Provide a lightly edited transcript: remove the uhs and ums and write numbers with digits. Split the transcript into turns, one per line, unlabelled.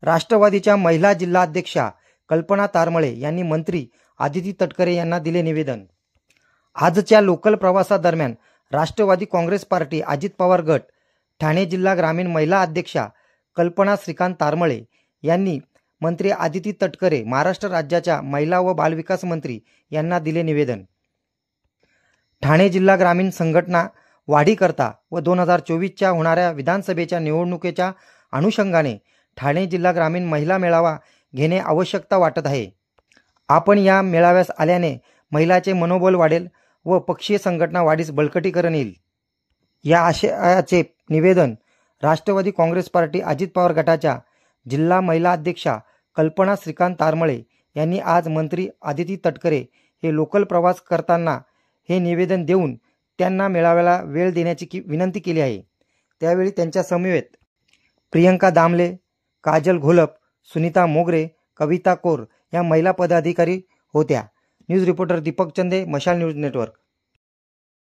राष्ट्रवादीच्या महिला जिल्हाध्यक्षा कल्पना तारमळे यांनी मंत्री आदिती तटकरे यांना दिले निवेदन। आजच्या लोकल प्रवासादरम्यान राष्ट्रवादी काँग्रेस पार्टी अजित पवार गट ठाणे जिल्हा ग्रामीण महिला अध्यक्षा कल्पना श्रीकांत तारमळे यांनी मंत्री आदिती तटकरे महाराष्ट्र राज्याच्या महिला व बालविकास मंत्री यांना दिले निवेदन। ठाणे जिल्हा ग्रामीण संघटना वाढीकरता व 2024च्या होणाऱ्या विधानसभेच्या निवडणुकीच्या अनुषंगाने ठाणे जिल्हा ग्रामीण महिला मेळावा घेणे आवश्यकता वाटत आहे। आपण या मेळाव्यास आल्याने महिलाचे मनोबल वाढेल व पक्षीय संघटना वाढीस बळकटीकरण येईल। या आशयाचे निवेदन राष्ट्रवादी काँग्रेस पार्टी अजित पवार गटाच्या जिल्हा महिला अध्यक्षा कल्पना श्रीकांत तारमळे यांनी आज मंत्री आदिती तटकरे हे लोकल प्रवास करताना हे निवेदन देऊन त्यांना मेळाव्याला वेळ देण्याची विनंती केली आहे। त्यावेळी त्यांच्या समवेत प्रियंका दामले, काजल घोलप, सुनीता मोगरे, कविता कोर या महिला पदाधिकारी होत्या। न्यूज रिपोर्टर दीपक चंदे, मशाल न्यूज नेटवर्क।